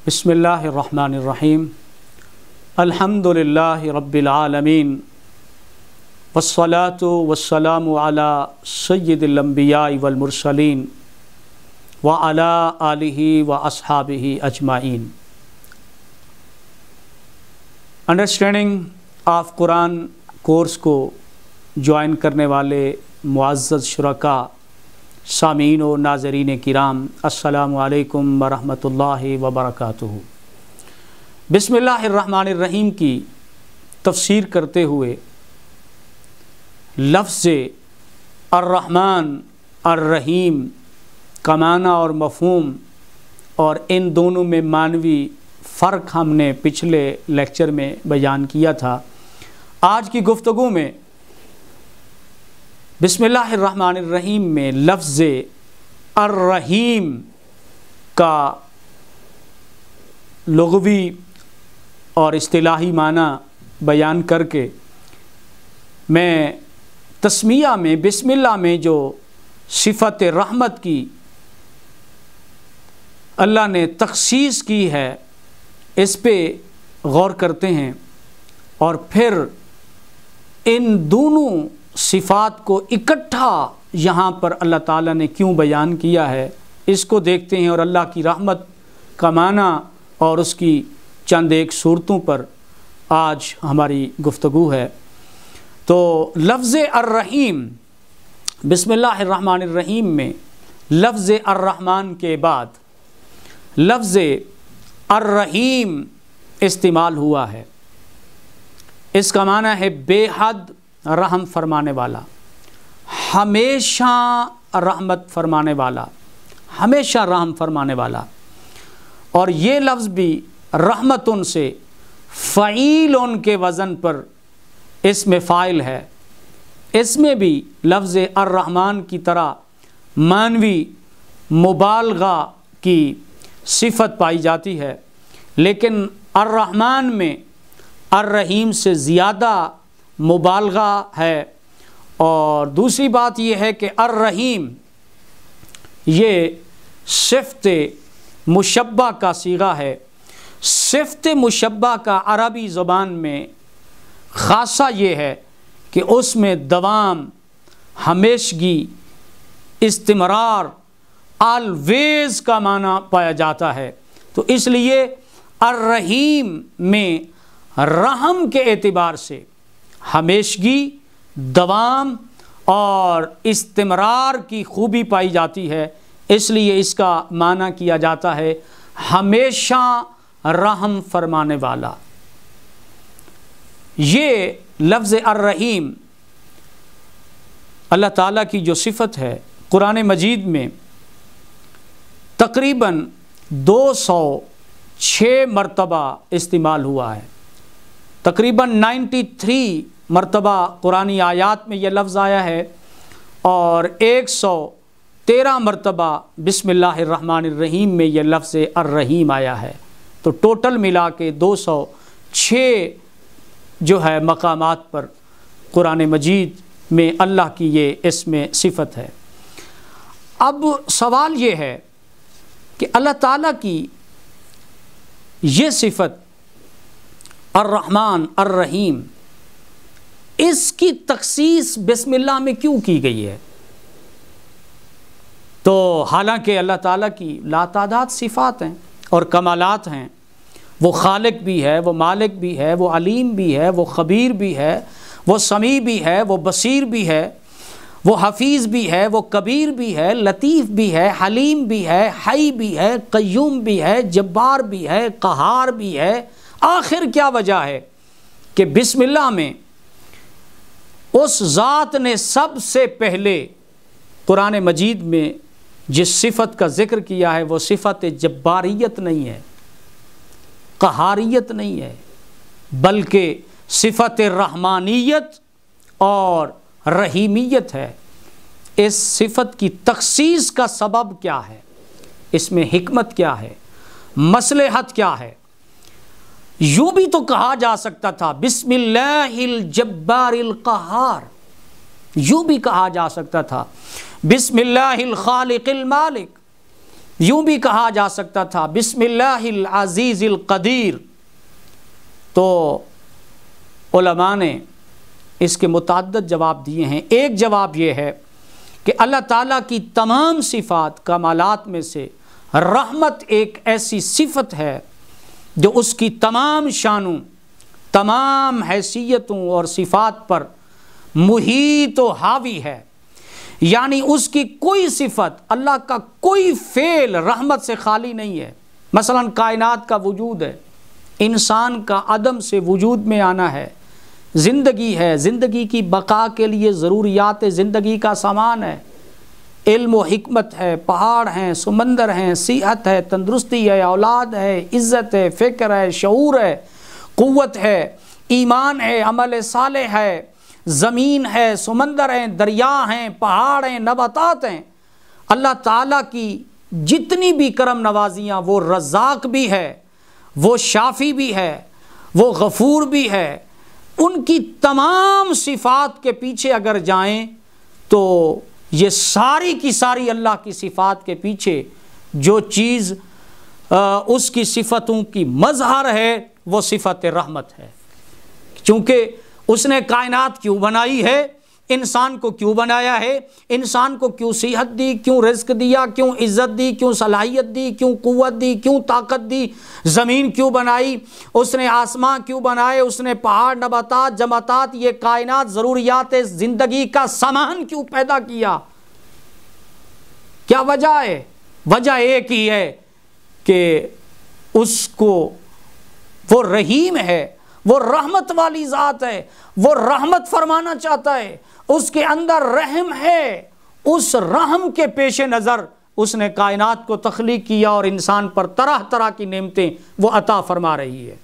بسم اللہ الرحمن الرحیم الحمدللہ رب العالمین والصلاة والسلام علی سید الانبیاء والمرسلین وعلی آلہ واصحابہ اجمعین۔ انڈرسٹینڈنگ آف قرآن کورس کو جوائن کرنے والے معزز شرکاء، سامعین و ناظرین کرام، السلام علیکم ورحمۃ اللہ وبرکاتہ۔ بسم اللہ الرحمن الرحیم کی تفسیر کرتے ہوئے لفظ الرحمن الرحیم کا معنی اور مفہوم اور ان دونوں میں معنوی فرق ہم نے پچھلے لیکچر میں بیان کیا تھا۔ آج کی گفتگو میں بسم اللہ الرحمن الرحیم میں لفظ الرحیم کا لغوی اور اصطلاحی معنی بیان کر کے میں تسمیہ میں بسم اللہ میں جو صفت رحمت کی اللہ نے تخصیص کی ہے اس پہ غور کرتے ہیں، اور پھر ان دونوں صفات کو اکٹھا یہاں پر اللہ تعالیٰ نے کیوں بیان کیا ہے اس کو دیکھتے ہیں، اور اللہ کی رحمت کا معنی اور اس کی چند ایک صورتوں پر آج ہماری گفتگو ہے۔ تو لفظ الرحیم بسم اللہ الرحمن الرحیم میں لفظ الرحمن کے بعد لفظ الرحیم استعمال ہوا ہے۔ اس کا معنی ہے بے حد رحم فرمانے والا، ہمیشہ رحمت فرمانے والا، ہمیشہ رحم فرمانے والا۔ اور یہ لفظ بھی رحمتن سے فعیلن کے وزن پر اسم فاعل ہے۔ اس میں بھی لفظ الرحمن کی طرح معنوی مبالغہ کی صفت پائی جاتی ہے، لیکن الرحمن میں الرحیم سے زیادہ مبالغہ ہے۔ اور دوسری بات یہ ہے کہ الرحیم یہ صفت مشبہ کا صیغہ ہے۔ صفت مشبہ کا عربی زبان میں خاصہ یہ ہے کہ اس میں دوام، ہمیشگی، استمرار، آلویز کا معنی پایا جاتا ہے۔ تو اس لیے الرحیم میں رحم کے اعتبار سے ہمیشگی، دوام اور استمرار کی خوبی پائی جاتی ہے، اس لیے اس کا معنی کیا جاتا ہے ہمیشہ رحم فرمانے والا۔ یہ لفظ الرحیم اللہ تعالیٰ کی جو صفت ہے قرآن مجید میں تقریباً 206 مرتبہ استعمال ہوا ہے۔ تقریباً 93 مرتبہ قرآنی آیات میں یہ لفظ آیا ہے، اور 113 مرتبہ بسم اللہ الرحمن الرحیم میں یہ لفظ الرحیم آیا ہے۔ تو ٹوٹل ملا کے 206 جو ہے مقامات پر قرآن مجید میں اللہ کی یہ اسم صفت ہے۔ اب سوال یہ ہے کہ اللہ تعالیٰ کی یہ صفت الرحمن الرحیم، اس کی تخصیص بسم اللہ میں کیوں کی گئی ہے؟ تو حالانکہ اللہ تعالیٰ کی لاتعداد صفات ہیں اور کمالات ہیں، وہ خالق بھی ہے، وہ مالک بھی ہے، وہ علیم بھی ہے، وہ خبیر بھی ہے، وہ سمیع بھی ہے، وہ بصیر بھی ہے، وہ حفیظ بھی ہے، وہ کبیر بھی ہے، لطیف بھی ہے، حلیم بھی ہے، حی بھی ہے، قیوم بھی ہے، جبار بھی ہے، قہار بھی ہے۔ آخر کیا وجہ ہے کہ بسم اللہ میں اس ذات نے سب سے پہلے قرآن مجید میں جس صفت کا ذکر کیا ہے وہ صفت جباریت نہیں ہے، قہاریت نہیں ہے، بلکہ صفت رحمانیت اور رحیمیت ہے۔ اس صفت کی تخصیص کا سبب کیا ہے؟ اس میں حکمت کیا ہے؟ مصلحت کیا ہے؟ یوں بھی تو کہا جا سکتا تھا بسم اللہ الجبار القہار، یوں بھی کہا جا سکتا تھا بسم اللہ الخالق المالک، یوں بھی کہا جا سکتا تھا بسم اللہ العزیز القدیر۔ تو علماء نے اس کے متعدد جواب دیے ہیں۔ ایک جواب یہ ہے کہ اللہ تعالیٰ کی تمام صفات کمالات میں سے رحمت ایک ایسی صفت ہے جو اس کی تمام شانوں، تمام حیثیتوں اور صفات پر محیط و حاوی ہے، یعنی اس کی کوئی صفت، اللہ کا کوئی فعل رحمت سے خالی نہیں ہے۔ مثلا کائنات کا وجود ہے، انسان کا عدم سے وجود میں آنا ہے، زندگی ہے، زندگی کی بقا کے لیے ضروریات زندگی کا سامان ہے، علم و حکمت ہے، پہاڑ ہیں، سمندر ہیں، صحت ہے، تندرستی ہے، اولاد ہے، عزت ہے، فکر ہے، شعور ہے، قوت ہے، ایمان ہے، عمل صالح ہے، زمین ہے، سمندر ہیں، دریا ہیں، پہاڑ ہیں، نباتات ہیں۔ اللہ تعالیٰ کی جتنی بھی کرم نوازیاں، وہ رزاق بھی ہے، وہ شافی بھی ہے، وہ غفور بھی ہے، ان کی تمام صفات کے پیچھے اگر جائیں تو یہ ساری کی ساری اللہ کی صفات کے پیچھے جو چیز اس کی صفتوں کی مظہر ہے وہ صفت رحمت ہے۔ چونکہ اس نے کائنات کیوں بنائی ہے، انسان کو کیوں بنایا ہے، انسان کو کیوں صحت دی، کیوں رزق دیا، کیوں عزت دی، کیوں صلاحیت دی، کیوں قوت دی، کیوں طاقت دی، زمین کیوں بنائی، اس نے آسمان کیوں بنائے، اس نے پہاڑ، نباتات، جمادات، یہ کائنات، ضروریات زندگی کا سامان کیوں پیدا کیا، کیا وجہ ہے؟ وجہ ایک ہی ہے کہ اس کو وہ رحیم ہے، وہ رحمت والی ذات ہے، وہ رحمت فرمانا چاہتا ہے، اس کے اندر رحم ہے، اس رحم کے پیش نظر اس نے کائنات کو تخلیق کیا اور انسان پر طرح طرح کی نعمتیں وہ عطا فرما رہی ہے۔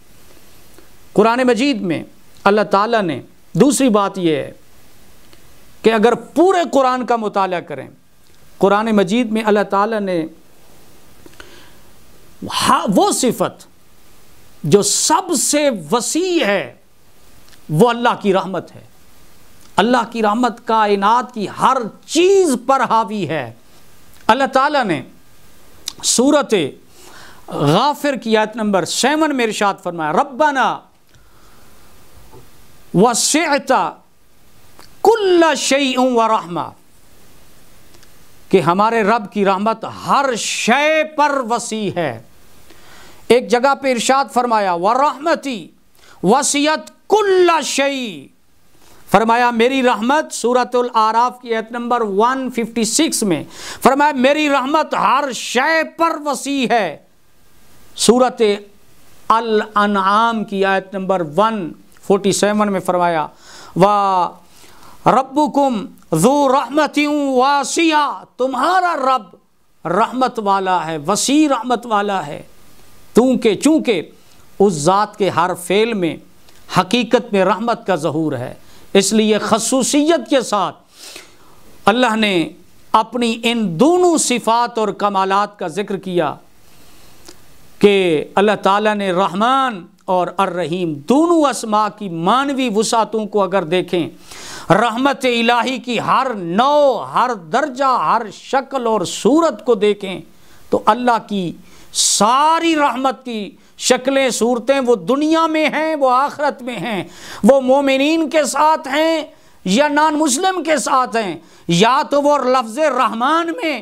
قرآن مجید میں اللہ تعالیٰ نے دوسری بات یہ ہے کہ اگر پورے قرآن کا مطالعہ کریں، قرآن مجید میں اللہ تعالیٰ نے وہ صفت جو سب سے وسیع ہے وہ اللہ کی رحمت ہے۔ اللہ کی رحمت کائنات کی ہر چیز پر حاوی ہے۔ اللہ تعالیٰ نے سورۃ غافر کی آیت نمبر 7 میں ارشاد فرمایا ربنا وسعت کل شیء ورحمہ، کہ ہمارے رب کی رحمت ہر شے پر وسیع ہے۔ ایک جگہ پہ ارشاد فرمایا ورحمتی وسعت کل شیء، فرمایا میری رحمت، سورۃ الاعراف کی آیت نمبر 156 میں فرمایا میری رحمت ہر شے پر وسیع ہے۔ سورۃ الانعام کی آیت نمبر 147 میں فرمایا وَرَبُّكُمْ ذُو رَحْمَةٍ وَاسِعَةٍ، تمہارا رب رحمت والا ہے، وسیع رحمت والا ہے، چونکہ اس ذات کے ہر فعل میں حقیقت میں رحمت کا ظہور ہے، اس لیے خصوصیت کے ساتھ اللہ نے اپنی ان دونوں صفات اور کمالات کا ذکر کیا کہ اللہ تعالیٰ نے رحمان اور الرحیم دونوں اسماء کی معنوی وسعتوں کو اگر دیکھیں، رحمت الہی کی ہر نوع، ہر درجہ، ہر شکل اور صورت کو دیکھیں تو اللہ کی ساری رحمت کی شکلیں، صورتیں وہ دنیا میں ہیں، وہ آخرت میں ہیں، وہ مومنین کے ساتھ ہیں یا نان مسلم کے ساتھ ہیں، یا تو وہ لفظ رحمان میں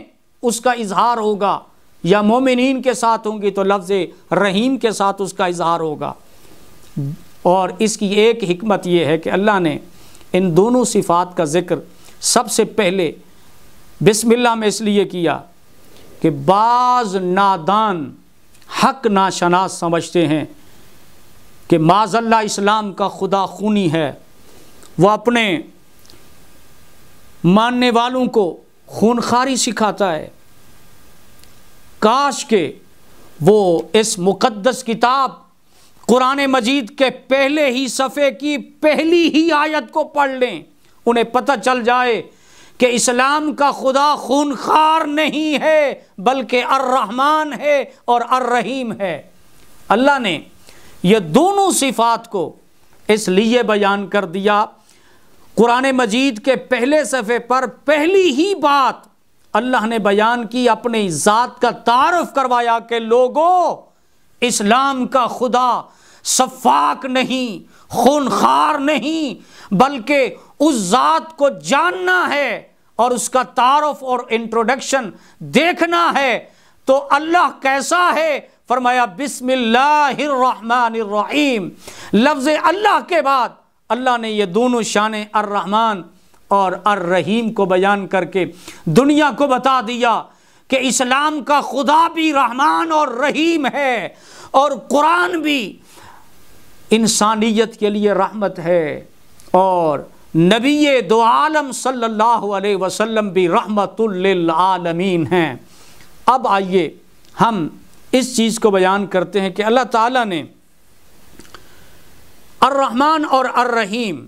اس کا اظہار ہوگا یا مومنین کے ساتھ ہوں گی تو لفظ رحیم کے ساتھ اس کا اظہار ہوگا۔ اور اس کی ایک حکمت یہ ہے کہ اللہ نے ان دونوں صفات کا ذکر سب سے پہلے بسم اللہ میں اس لیے کیا کہ بعض نادان حق ناشناس سمجھتے ہیں کہ معاذ اللہ اسلام کا خدا خونی ہے، وہ اپنے ماننے والوں کو خونخواری سکھاتا ہے۔ کاش کہ وہ اس مقدس کتاب قرآن مجید کے پہلے ہی صفحے کی پہلی ہی آیت کو پڑھ لیں، انہیں پتہ چل جائے کہ اسلام کا خدا خونخوار نہیں ہے بلکہ الرحمن ہے اور الرحیم ہے۔ اللہ نے یہ دونوں صفات کو اس لیے بیان کر دیا، قرآن مجید کے پہلے صفحے پر پہلی ہی بات اللہ نے بیان کی، اپنی ذات کا تعارف کروایا کہ لوگوں، اسلام کا خدا سفاک نہیں، خونخوار نہیں، بلکہ اس ذات کو جاننا ہے اور اس کا تعارف اور انٹروڈکشن دیکھنا ہے۔ تو اللہ کیسا ہے؟ فرمایا بسم اللہ الرحمن الرحیم، لفظ اللہ کے بعد اللہ نے یہ دونوں شانیں الرحمن اور الرحیم کو بیان کر کے دنیا کو بتا دیا کہ اسلام کا خدا بھی رحمان اور رحیم ہے، اور قرآن بھی انسانیت کے لیے رحمت ہے، اور نبی دو عالم صلی اللہ علیہ وسلم بھی رحمت للعالمین ہیں۔ اب آئیے ہم اس چیز کو بیان کرتے ہیں کہ اللہ تعالیٰ نے الرحمن اور الرحیم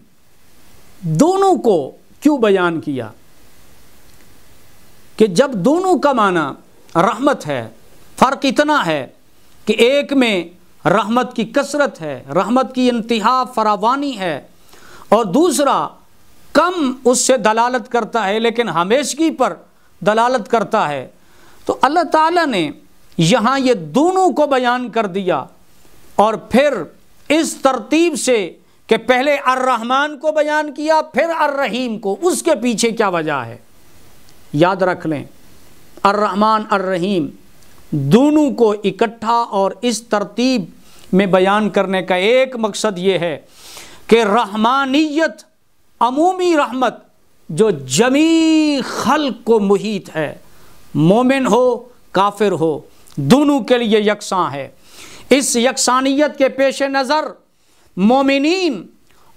دونوں کو کیوں بیان کیا؟ کہ جب دونوں کا معنی رحمت ہے، فرق اتنا ہے کہ ایک میں رحمت کی کثرت ہے، رحمت کی انتہا فراوانی ہے، اور دوسرا کم اس سے دلالت کرتا ہے لیکن ہمیشگی پر دلالت کرتا ہے، تو اللہ تعالیٰ نے یہاں یہ دونوں کو بیان کر دیا، اور پھر اس ترتیب سے کہ پہلے الرحمن کو بیان کیا پھر الرحیم کو۔ اس کے پیچھے کیا وجہ ہے؟ یاد رکھ لیں، الرحمن الرحیم دونوں کو اکٹھا اور اس ترتیب میں بیان کرنے کا ایک مقصد یہ ہے کہ رحمانیت، عمومی رحمت جو جمیع خلق کو محیط ہے، مومن ہو کافر ہو، دونوں کے لیے یکساں ہے۔ اس یکسانیت کے پیش نظر مومنین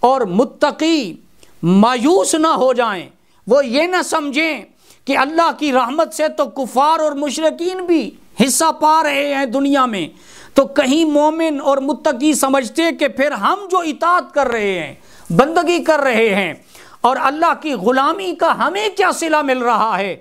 اور متقی مایوس نہ ہو جائیں، وہ یہ نہ سمجھیں کہ اللہ کی رحمت سے تو کفار اور مشرکین بھی حصہ پا رہے ہیں دنیا میں، تو کہیں مومن اور متقی سمجھتے کہ پھر ہم جو اطاعت کر رہے ہیں، بندگی کر رہے ہیں، اور اللہ کی غلامی کا ہمیں کیا صلہ مل رہا ہے؟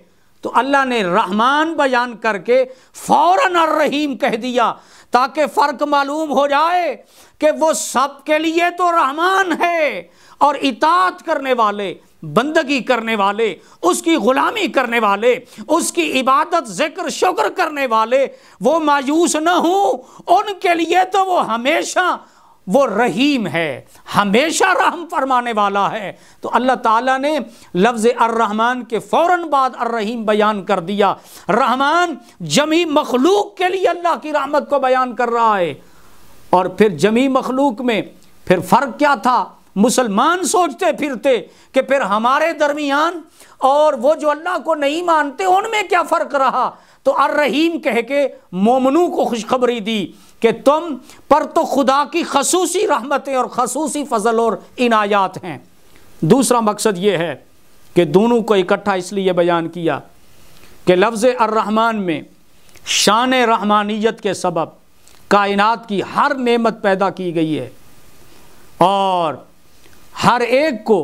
تو اللہ نے رحمان بیان کر کے فوراً الرحیم کہہ دیا تاکہ فرق معلوم ہو جائے کہ وہ سب کے لیے تو رحمان ہے، اور اطاعت کرنے والے، بندگی کرنے والے، اس کی غلامی کرنے والے، اس کی عبادت ذکر شکر کرنے والے وہ مایوس نہ ہوں، ان کے لیے تو وہ ہمیشہ وہ رحیم ہے، ہمیشہ رحم فرمانے والا ہے۔ تو اللہ تعالیٰ نے لفظ الرحمن کے فوراً بعد الرحیم بیان کر دیا۔ رحمان جمیع مخلوق کے لیے اللہ کی رحمت کو بیان کر رہا ہے، اور پھر جمیع مخلوق میں پھر فرق کیا تھا؟ مسلمان سوچتے پھرتے کہ پھر ہمارے درمیان اور وہ جو اللہ کو نہیں مانتے ان میں کیا فرق رہا؟ تو الرحیم کہہ کے مومنوں کو خوشخبری دی کہ تم پر تو خدا کی خصوصی رحمتیں اور خصوصی فضل اور عنایات ہیں۔ دوسرا مقصد یہ ہے کہ دونوں کو اکٹھا اس لیے بیان کیا کہ لفظ الرحمن میں شان رحمانیت کے سبب کائنات کی ہر نعمت پیدا کی گئی ہے، اور ہر ایک کو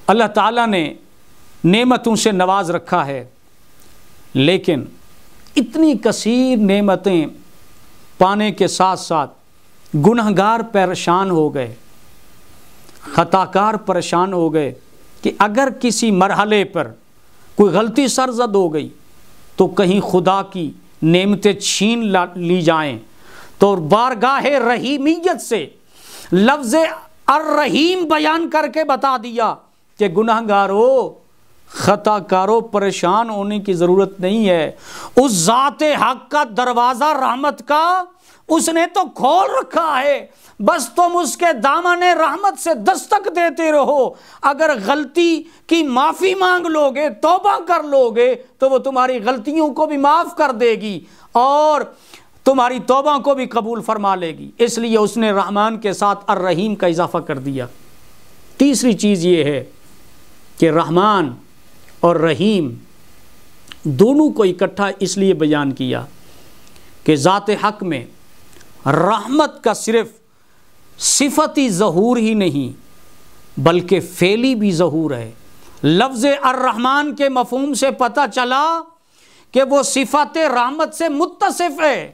اللہ تعالیٰ نے نعمتوں سے نواز رکھا ہے، لیکن اتنی کثیر نعمتیں پانے کے ساتھ ساتھ گنہگار پریشان ہو گئے، خطاکار پریشان ہو گئے کہ اگر کسی مرحلے پر کوئی غلطی سرزد ہو گئی تو کہیں خدا کی نعمتیں چھین لی جائیں، تو بارگاہ رحیمیت سے لفظ الرحیم بیان کر کے بتا دیا کہ گنہگاروں، خطا کاروں پریشان ہونے کی ضرورت نہیں ہے، اس ذات حق کا دروازہ رحمت کا اس نے تو کھول رکھا ہے، بس تم اس کے دامن رحمت سے دستک دیتے رہو۔ اگر غلطی کی معافی مانگ لوگے، توبہ کر لوگے، تو وہ تمہاری غلطیوں کو بھی معاف کر دے گی اور تمہاری توبہ کو بھی قبول فرما لے گی۔ اس لیے اس نے رحمان کے ساتھ الرحیم کا اضافہ کر دیا۔ تیسری چیز یہ ہے کہ رحمان اور رحیم دونوں کو اکٹھا اس لیے بیان کیا کہ ذات حق میں رحمت کا صرف صفتی ظہور ہی نہیں بلکہ فعلی بھی ظہور ہے۔ لفظ الرحمن کے مفہوم سے پتہ چلا کہ وہ صفت رحمت سے متصف ہے،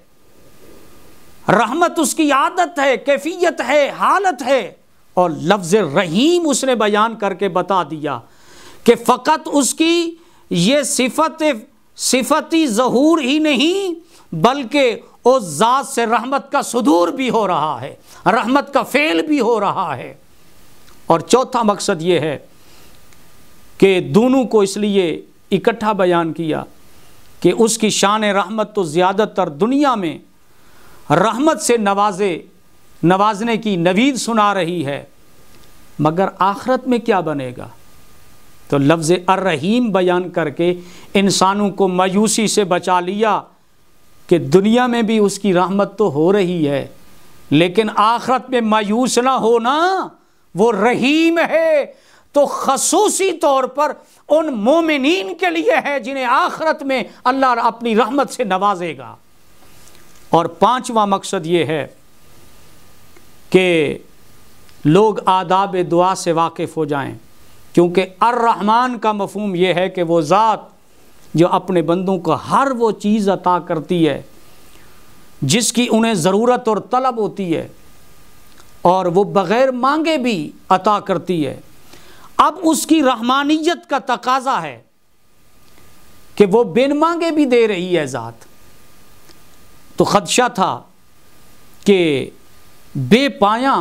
رحمت اس کی عادت ہے، کیفیت ہے، حالت ہے، اور لفظ رحیم اس نے بیان کر کے بتا دیا کہ فقط اس کی یہ صفتی ظہور ہی نہیں بلکہ اس ذات سے رحمت کا صدور بھی ہو رہا ہے، رحمت کا فعل بھی ہو رہا ہے۔ اور چوتھا مقصد یہ ہے کہ دونوں کو اس لیے اکٹھا بیان کیا کہ اس کی شان رحمت تو زیادہ تر دنیا میں رحمت سے نوازنے کی نوید سنا رہی ہے، مگر آخرت میں کیا بنے گا؟ تو لفظ الرحیم بیان کر کے انسانوں کو مایوسی سے بچا لیا کہ دنیا میں بھی اس کی رحمت تو ہو رہی ہے، لیکن آخرت میں مایوس نہ ہونا، وہ رحیم ہے تو خصوصی طور پر ان مومنین کے لیے ہے جنہیں آخرت میں اللہ اپنی رحمت سے نوازے گا۔ اور پانچواں مقصد یہ ہے کہ لوگ آداب دعا سے واقف ہو جائیں، کیونکہ الرحمن کا مفہوم یہ ہے کہ وہ ذات جو اپنے بندوں کو ہر وہ چیز عطا کرتی ہے جس کی انہیں ضرورت اور طلب ہوتی ہے، اور وہ بغیر مانگے بھی عطا کرتی ہے۔ اب اس کی رحمانیت کا تقاضا ہے کہ وہ بن مانگے بھی دے رہی ہے ذات۔ تو خدشہ تھا کہ بے پایاں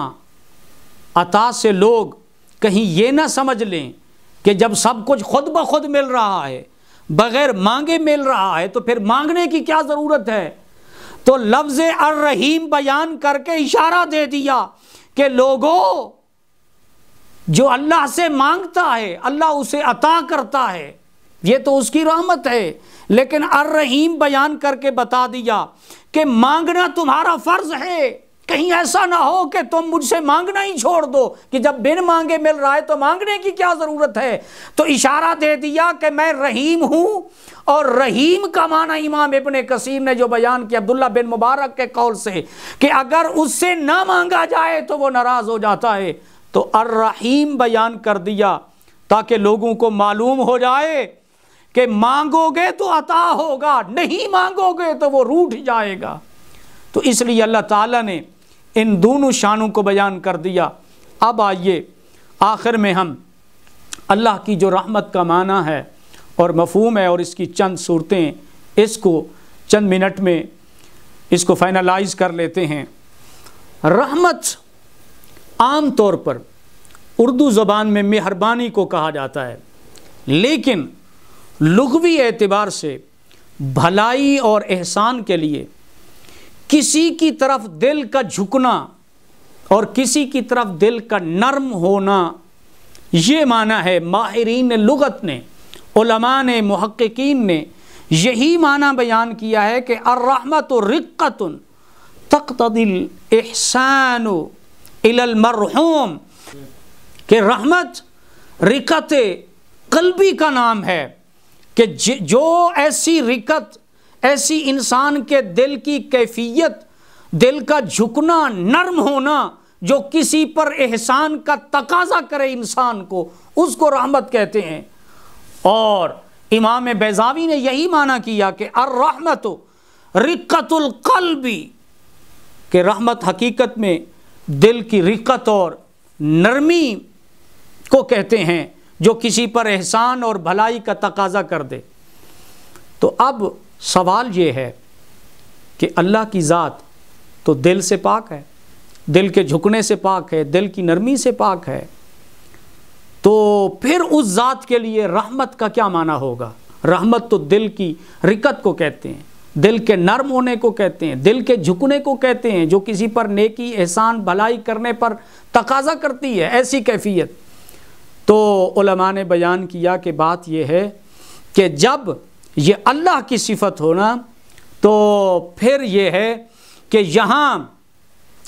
عطا سے لوگ کہیں یہ نہ سمجھ لیں کہ جب سب کچھ خود بخود مل رہا ہے، بغیر مانگے مل رہا ہے، تو پھر مانگنے کی کیا ضرورت ہے؟ تو لفظ الرحیم بیان کر کے اشارہ دے دیا کہ لوگوں، جو اللہ سے مانگتا ہے اللہ اسے عطا کرتا ہے، یہ تو اس کی رحمت ہے، لیکن الرحیم بیان کر کے بتا دیا کہ مانگنا تمہارا فرض ہے۔ کہیں ایسا نہ ہو کہ تم مجھ سے مانگنا ہی چھوڑ دو کہ جب بن مانگے مل رہا ہے تو مانگنے کی کیا ضرورت ہے۔ تو اشارہ دے دیا کہ میں رحیم ہوں، اور رحیم کا معنی امام ابن کثیر نے جو بیان کیا عبداللہ بن مبارک کے قول سے کہ اگر اس سے نہ مانگا جائے تو وہ ناراض ہو جاتا ہے، تو الرحیم بیان کر دیا تاکہ لوگوں کو معلوم ہو جائے کہ مانگو گے تو عطا ہوگا، نہیں مانگو گے تو وہ روٹھ جائے گا۔ تو اس لیے اللہ تعالیٰ نے ان دونوں شانوں کو بیان کر دیا۔ اب آئیے آخر میں ہم اللہ کی جو رحمت کا معنی ہے اور مفہوم ہے اور اس کی چند صورتیں، اس کو چند منٹ میں اس کو فائنلائز کر لیتے ہیں۔ رحمت عام طور پر اردو زبان میں مہربانی کو کہا جاتا ہے، لیکن لغوی اعتبار سے بھلائی اور احسان کے لیے کسی کی طرف دل کا جھکنا اور کسی کی طرف دل کا نرم ہونا، یہ معنی ہے۔ ماہرین لغت نے، علماء نے، محققین نے یہی معنی بیان کیا ہے کہ الرحمت رقۃ تقتضی الاحسان الی المرحوم، کہ رحمت رقت قلبی کا نام ہے، کہ جو ایسی رقت، ایسی انسان کے دل کی کیفیت، دل کا جھکنا، نرم ہونا، جو کسی پر احسان کا تقاضا کرے انسان کو، اس کو رحمت کہتے ہیں۔ اور امام بیضاوی نے یہی معنی کیا کہ الرحمت رقت القلب، کہ رحمت حقیقت میں دل کی رقت اور نرمی کو کہتے ہیں، جو کسی پر احسان اور بھلائی کا تقاضا کر دے۔ تو اب سوال یہ ہے کہ اللہ کی ذات تو دل سے پاک ہے، دل کے جھکنے سے پاک ہے، دل کی نرمی سے پاک ہے، تو پھر اس ذات کے لیے رحمت کا کیا معنی ہوگا؟ رحمت تو دل کی رقت کو کہتے ہیں، دل کے نرم ہونے کو کہتے ہیں، دل کے جھکنے کو کہتے ہیں، جو کسی پر نیکی، احسان، بھلائی کرنے پر تقاضا کرتی ہے، ایسی کیفیت۔ تو علماء نے بیان کیا کہ بات یہ ہے کہ جب یہ اللہ کی صفت ہونا تو پھر یہ ہے کہ یہاں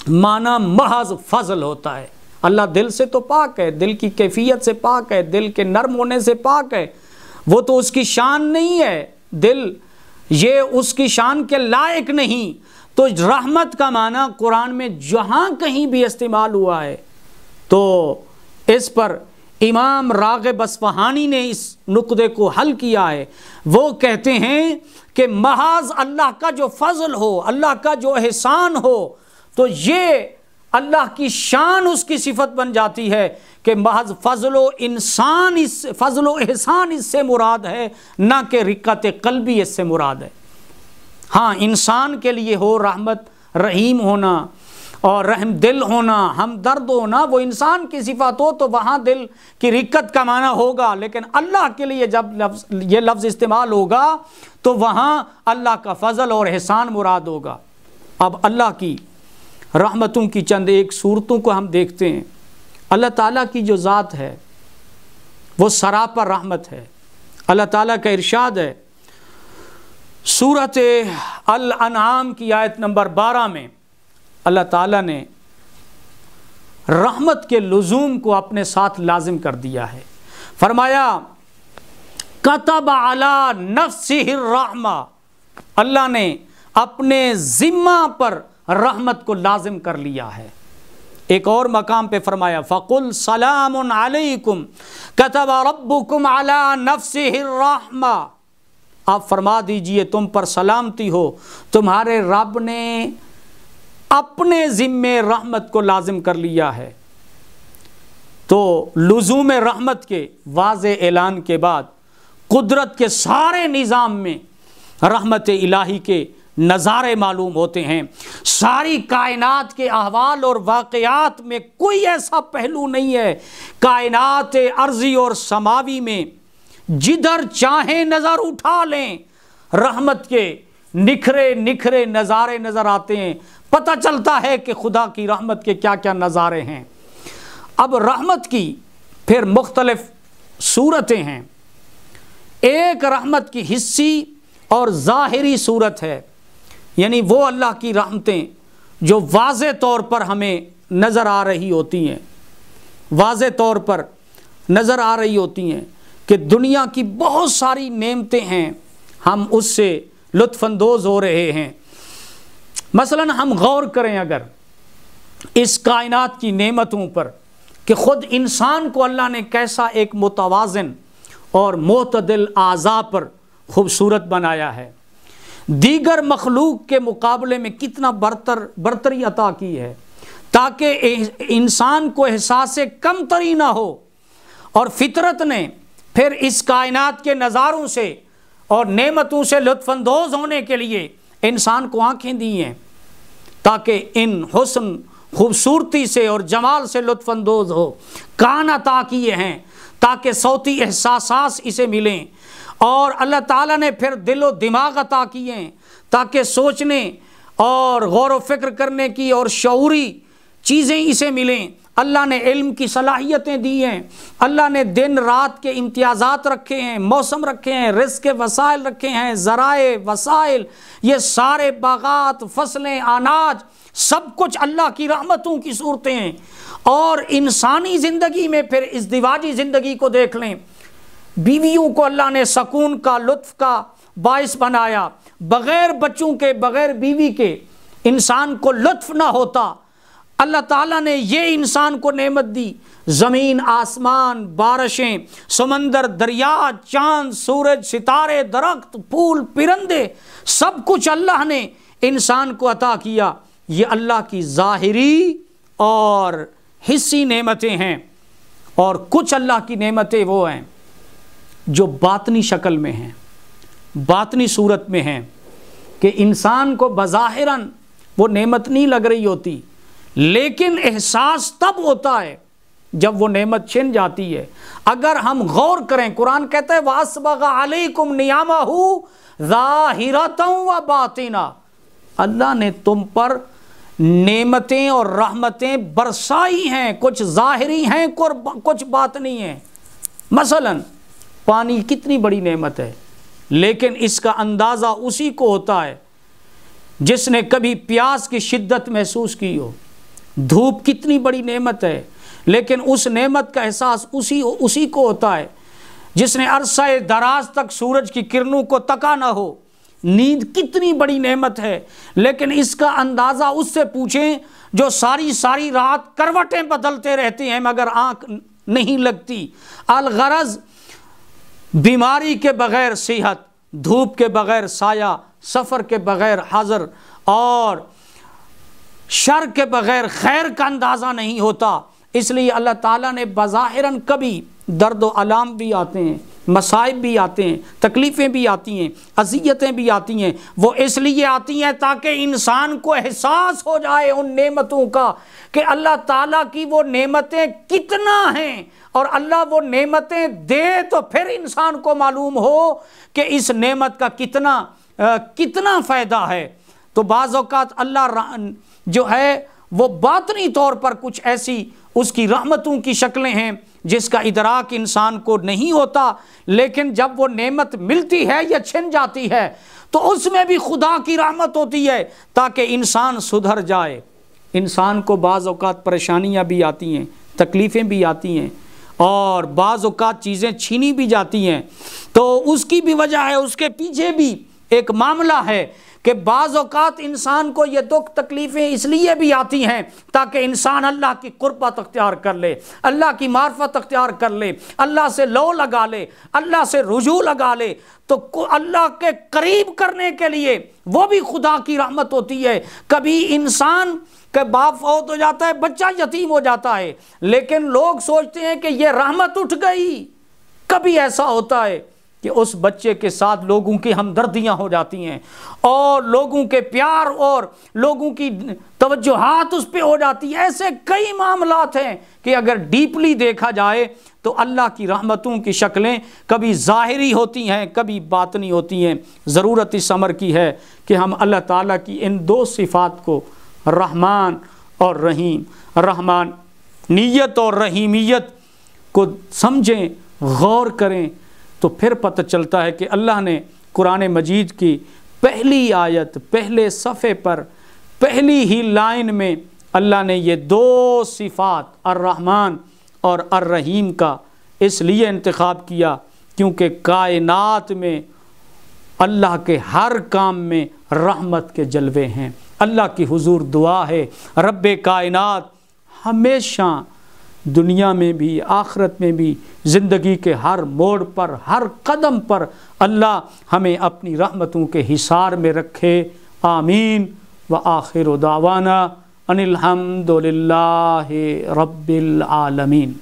معنی محض فضل ہوتا ہے۔ اللہ دل سے تو پاک ہے، دل کی کیفیت سے پاک ہے، دل کے نرم ہونے سے پاک ہے، وہ تو اس کی شان نہیں ہے، دل یہ اس کی شان کے لائق نہیں۔ تو رحمت کا معنی قرآن میں جہاں کہیں بھی استعمال ہوا ہے تو اس پر امام راغب اصفہانی نے اس نقطے کو حل کیا ہے۔ وہ کہتے ہیں کہ محض اللہ کا جو فضل ہو، اللہ کا جو احسان ہو، تو یہ اللہ کی شان اس کی صفت بن جاتی ہے کہ محض فضل و احسان اس سے مراد ہے، نہ کہ رقت قلبی اس سے مراد ہے۔ ہاں انسان کے لیے ہو رحمت، رحیم ہونا اور رحم دل ہونا، ہمدرد ہونا، وہ انسان کی صفات ہو تو وہاں دل کی رقت کا معنی ہوگا، لیکن اللہ کے لیے جب یہ لفظ استعمال ہوگا تو وہاں اللہ کا فضل اور احسان مراد ہوگا۔ اب اللہ کی رحمتوں کی چند ایک صورتوں کو ہم دیکھتے ہیں۔ اللہ تعالیٰ کی جو ذات ہے وہ سراپر رحمت ہے۔ اللہ تعالیٰ کا ارشاد ہے سورۃ الانعام کی آیت نمبر 12 میں، اللہ تعالیٰ نے رحمت کے لزوم کو اپنے ساتھ لازم کر دیا ہے۔ فرمایا کتب علی نفسہ الرحمہ، اللہ نے اپنے ذمہ پر رحمت کو لازم کر لیا ہے۔ ایک اور مقام پہ فرمایا فَقُلْ سَلَامٌ عَلَيْكُمْ كَتَبَ رَبُّكُمْ عَلَى نَفْسِهِ الرَّحْمَةِ، آپ فرما دیجئے تم پر سلامتی ہو، تمہارے رب نے اپنے ذمے رحمت کو لازم کر لیا ہے۔ تو لزوم رحمت کے واضح اعلان کے بعد قدرت کے سارے نظام میں رحمت الہی کے نظارے معلوم ہوتے ہیں۔ ساری کائنات کے احوال اور واقعات میں کوئی ایسا پہلو نہیں ہے کائنات ارضی اور سماوی میں جدھر چاہیں نظر اٹھا لیں رحمت کے نکھرے نکھرے نظارے نظر آتے ہیں، پتہ چلتا ہے کہ خدا کی رحمت کے کیا کیا نظارے ہیں۔ اب رحمت کی پھر مختلف صورتیں ہیں۔ ایک رحمت کی حصی اور ظاہری صورت ہے، یعنی وہ اللہ کی رحمتیں جو واضح طور پر ہمیں نظر آ رہی ہوتی ہیں، واضح طور پر نظر آ رہی ہوتی ہیں کہ دنیا کی بہت ساری نعمتیں ہیں، ہم اس سے لطف اندوز ہو رہے ہیں۔ مثلا ہم غور کریں اگر اس کائنات کی نعمتوں پر کہ خود انسان کو اللہ نے کیسا ایک متوازن اور معتدل اعضاء پر خوبصورت بنایا ہے، دیگر مخلوق کے مقابلے میں کتنا برتری عطا کی ہے تاکہ انسان کو احساس کمتری نہ ہو، اور فطرت نے پھر اس کائنات کے نظاروں سے اور نعمتوں سے لطف اندوز ہونے کے لیے انسان کو آنکھیں دی ہیں تاکہ ان حسن خوبصورتی سے اور جمال سے لطف اندوز ہو، کان عطا کیے ہیں تاکہ صوتی احساسات اسے ملیں، اور اللہ تعالیٰ نے پھر دل و دماغ عطا کیے ہیں تاکہ سوچنے اور غور و فکر کرنے کی اور شعوری چیزیں اسے ملیں۔ اللہ نے علم کی صلاحیتیں دی ہیں، اللہ نے دن رات کے امتیازات رکھے ہیں، موسم رکھے ہیں، رزق کے وسائل رکھے ہیں، ذرائع وسائل، یہ سارے باغات، فصلیں، اناج، سب کچھ اللہ کی رحمتوں کی صورتیں ہیں۔ اور انسانی زندگی میں پھر ازدواجی زندگی کو دیکھ لیں، بیویوں کو اللہ نے سکون کا، لطف کا باعث بنایا، بغیر بچوں کے، بغیر بیوی کے انسان کو لطف نہ ہوتا۔ اللہ تعالیٰ نے یہ انسان کو نعمت دی، زمین، آسمان، بارشیں، سمندر، دریا، چاند، سورج، ستارے، درخت، پھول، پرندے، سب کچھ اللہ نے انسان کو عطا کیا۔ یہ اللہ کی ظاہری اور حصی نعمتیں ہیں، اور کچھ اللہ کی نعمتیں وہ ہیں جو باطنی شکل میں ہیں، باطنی صورت میں ہیں کہ انسان کو بظاہراً وہ نعمت نہیں لگ رہی ہوتی، لیکن احساس تب ہوتا ہے جب وہ نعمت چھن جاتی ہے۔ اگر ہم غور کریں، قرآن کہتا ہے وَأَسْبَغَ عَلَيْكُمْ نِعَمَهُ ظَاهِرَةً وَبَاطِنَةً، اللہ نے تم پر نعمتیں اور رحمتیں برسائی ہیں، کچھ ظاہری ہیں کچھ باطنی ہیں۔ مثلا پانی کتنی بڑی نعمت ہے، لیکن اس کا اندازہ اسی کو ہوتا ہے جس نے کبھی پیاس کی شدت محسوس کی ہو۔ دھوپ کتنی بڑی نعمت ہے، لیکن اس نعمت کا احساس اسی کو ہوتا ہے جس نے عرصہ دراز تک سورج کی کرنوں کو تکا نہ ہو۔ نیند کتنی بڑی نعمت ہے، لیکن اس کا اندازہ اس سے پوچھیں جو ساری رات کروٹیں بدلتے رہتے ہیں مگر آنکھ نہیں لگتی۔ الغرض بیماری کے بغیر صحت، دھوپ کے بغیر سایہ، سفر کے بغیر حاضر، اور شر کے بغیر خیر کا اندازہ نہیں ہوتا، اس لیے اللہ تعالیٰ نے بظاہراً کبھی درد و الام بھی آتے ہیں، مصائب بھی آتے ہیں، تکلیفیں بھی آتی ہیں، اذیتیں بھی آتی ہیں، وہ اس لیے آتی ہیں تاکہ انسان کو احساس ہو جائے ان نعمتوں کا کہ اللہ تعالیٰ کی وہ نعمتیں کتنا ہیں، اور اللہ وہ نعمتیں دے تو پھر انسان کو معلوم ہو کہ اس نعمت کا کتنا فائدہ ہے۔ تو بعض اوقات اللہ جو ہے وہ باطنی طور پر کچھ ایسی اس کی رحمتوں کی شکلیں ہیں جس کا ادراک انسان کو نہیں ہوتا، لیکن جب وہ نعمت ملتی ہے یا چھن جاتی ہے تو اس میں بھی خدا کی رحمت ہوتی ہے تاکہ انسان سدھر جائے۔ انسان کو بعض اوقات پریشانیاں بھی آتی ہیں، تکلیفیں بھی آتی ہیں، اور بعض اوقات چیزیں چھینی بھی جاتی ہیں، تو اس کی بھی وجہ ہے، اس کے پیچھے بھی ایک معاملہ ہے کہ بعض اوقات انسان کو یہ دکھ تکلیفیں اس لیے بھی آتی ہیں تاکہ انسان اللہ کی قربت اختیار کر لے، اللہ کی معرفت اختیار کر لے، اللہ سے لو لگا لے، اللہ سے رجوع لگا لے، تو اللہ کے قریب کرنے کے لیے وہ بھی خدا کی رحمت ہوتی ہے۔ کبھی انسان کہ باپ فوت ہو جاتا ہے، بچہ یتیم ہو جاتا ہے، لیکن لوگ سوچتے ہیں کہ یہ رحمت اٹھ گئی۔ کبھی ایسا ہوتا ہے کہ اس بچے کے ساتھ لوگوں کی ہمدردیاں ہو جاتی ہیں اور لوگوں کے پیار اور لوگوں کی توجہات اس پہ ہو جاتی ہیں۔ ایسے کئی معاملات ہیں کہ اگر ڈیپلی دیکھا جائے تو اللہ کی رحمتوں کی شکلیں کبھی ظاہری ہوتی ہیں، کبھی باطنی ہوتی ہیں۔ ضرورت اس امر کی ہے کہ ہم اللہ تعالیٰ کی ان دو صفات کو، رحمان اور رحیم، رحمانیت اور رحیمیت کو سمجھیں، غور کریں، تو پھر پتہ چلتا ہے کہ اللہ نے قرآن مجید کی پہلی آیت، پہلے صفحے پر، پہلی ہی لائن میں اللہ نے یہ دو صفات الرحمن اور الرحیم کا اس لیے انتخاب کیا کیونکہ کائنات میں اللہ کے ہر کام میں رحمت کے جلوے ہیں۔ اللہ کی حضور دعا ہے رب کائنات ہمیشہ دنیا میں بھی آخرت میں بھی زندگی کے ہر موڑ پر، ہر قدم پر اللہ ہمیں اپنی رحمتوں کے حصار میں رکھے، آمین۔ وآخر دعوانا ان الحمد للہ رب العالمین۔